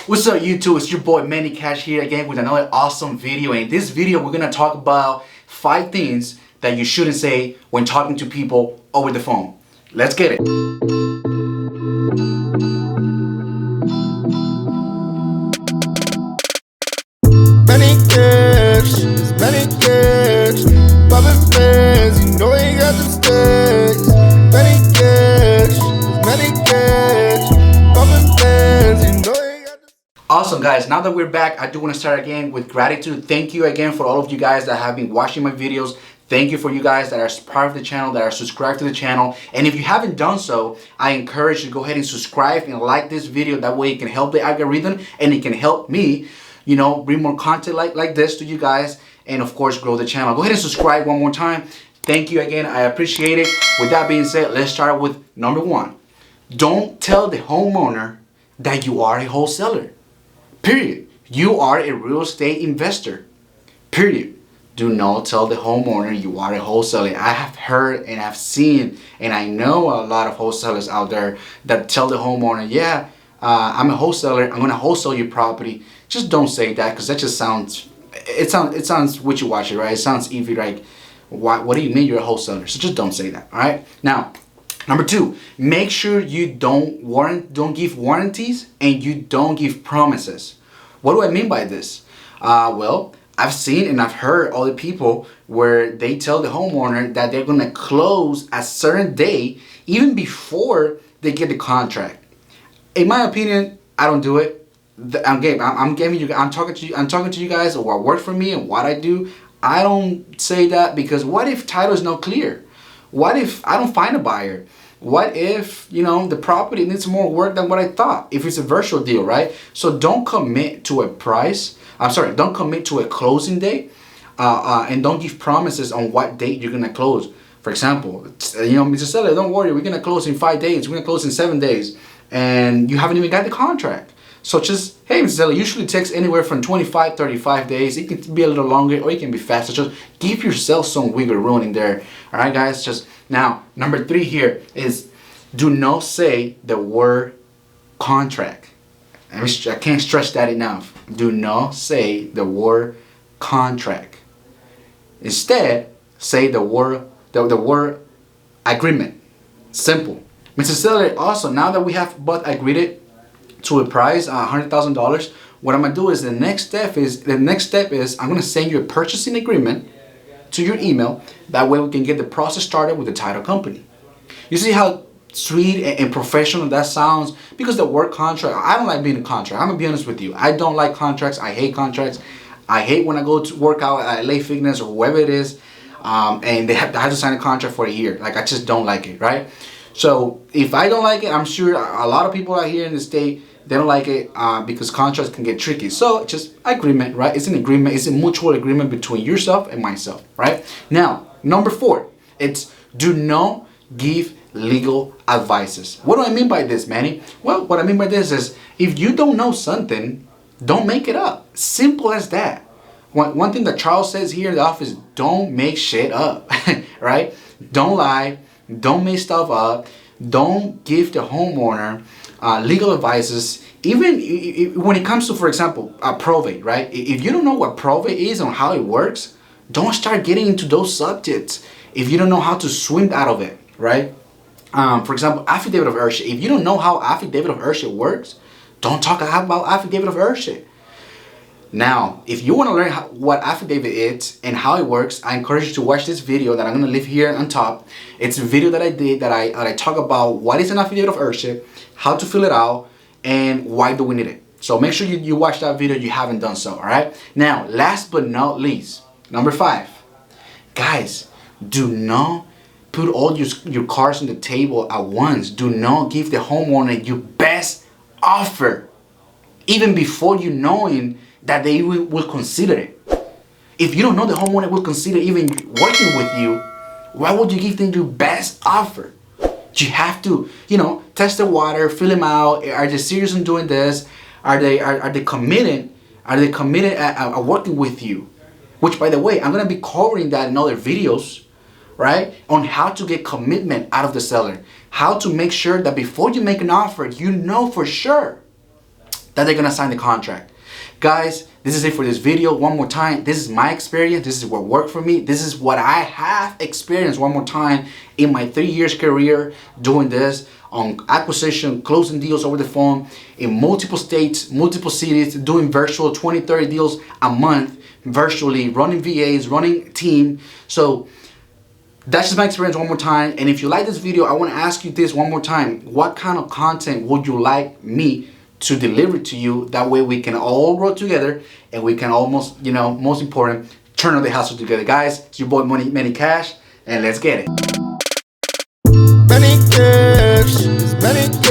What's up YouTube? It's your boy Manny Cash here again with another awesome video. And in this video we're gonna talk about 5 things that you shouldn't say when talking to people over the phone. Let's get it. Many gifts, poppin' fans, you know you got them sticks. Many gifts, poppin' fans, you know you got them. Awesome guys, now that we're back, I do want to start again with gratitude. Thank you again for all of you guys that have been watching my videos. Thank you for you guys that are part of the channel, that are subscribed to the channel. And if you haven't done so, I encourage you to go ahead and subscribe and like this video. That way it can help the algorithm and it can help me, you know, bring more content like this to you guys, and of course grow the channel. Go ahead and subscribe one more time. Thank you again, I appreciate it. With that being said, let's start with number 1. Don't tell the homeowner that you are a wholesaler. Period. You are a real estate investor. Period. Do not tell the homeowner you are a wholesaler. I have heard and I've seen and I know a lot of wholesalers out there that tell the homeowner, yeah, I'm a wholesaler, I'm gonna wholesale your property. Just don't say that, because that just sounds, it sounds wishy-washy, right? It sounds easy, like, what do you mean you're a wholesaler? So just don't say that, all right? Now, number 2, make sure you don't give warranties and you don't give promises. What do I mean by this? Well, I've seen and I've heard other people where they tell the homeowner that they're gonna close a certain day even before they get the contract. In my opinion, I don't do it. I'm talking to you guys what works for me and what I do. I don't say that, because what if title is not clear? What if I don't find a buyer? What if, you know, the property needs more work than what I thought? If it's a virtual deal, right? So don't commit to a price. Don't commit to a closing date, and don't give promises on what date you're gonna close. For example, you know, Mr. Seller, don't worry, we're gonna close in 5 days. We're gonna close in 7 days, and you haven't even got the contract. So just, hey, Mr. Seller, usually takes anywhere from 25, 35 days. It can be a little longer or it can be faster. Just give yourself some wiggle room in there. All right, guys? Just now, number 3 here is do not say the word contract. I can't stress that enough. Do not say the word contract. Instead, say the word agreement. Simple. Mr. Seller, also, now that we have both agreed to a price, $100,000, what I'm gonna do is the next step is I'm gonna send you a purchasing agreement to your email. That way we can get the process started with the title company. You see how sweet and professional that sounds? Because the word contract, I don't like being a contract. I'm gonna be honest with you. I don't like contracts. I hate contracts. I hate when I go to work out at LA Fitness or whoever it is, and I have to sign a contract for a year. Like, I just don't like it, right? So if I don't like it, I'm sure a lot of people out here in the state, they don't like it, because contracts can get tricky. So just agreement, right? It's an agreement. It's a mutual agreement between yourself and myself, right? Now, number 4, it's do not give legal advices. What do I mean by this, Manny? Well, what I mean by this is if you don't know something, don't make it up. Simple as that. One thing that Charles says here in the office, don't make shit up, right? Don't lie. Don't make stuff up. Don't give the homeowner legal advices. Even when it comes to, for example, probate, right? If you don't know what probate is and how it works, don't start getting into those subjects if you don't know how to swim out of it, right? For example, Affidavit of Worship. If you don't know how Affidavit of Worship works, don't talk about Affidavit of Worship. Now, if you want to learn what affidavit is and how it works, I encourage you to watch this video that I'm going to leave here on top. It's a video that I did that I talk about what is an affidavit of worship, how to fill it out, and why do we need it. So make sure you watch that video if you haven't done so, all right? Now, last but not least, number 5. Guys, do not put all your cards on the table at once. Do not give the homeowner your best offer, even before you knowing that they will consider it. If you don't know the homeowner will consider even working with you, why would you give them your best offer? You have to, you know, test the water, fill them out. Are they serious in doing this? Are they committed? Are they committed at working with you? Which, by the way, I'm gonna be covering that in other videos, right? On how to get commitment out of the seller. How to make sure that before you make an offer, you know for sure that they're gonna sign the contract. Guys, this is it for this video. One more time, this is my experience. This is what worked for me. This is what I have experienced one more time in my 3 years career doing this on acquisition, closing deals over the phone in multiple states, multiple cities, doing virtual 20, 30 deals a month, virtually running VAs, running team. So that's just my experience one more time. And if you like this video, I want to ask you this one more time. What kind of content would you like me to deliver to you? That way we can all grow together and we can almost, most important, turn on the hustle together. Guys, it's your boy Manny Cash, and let's get it. Many gifts, many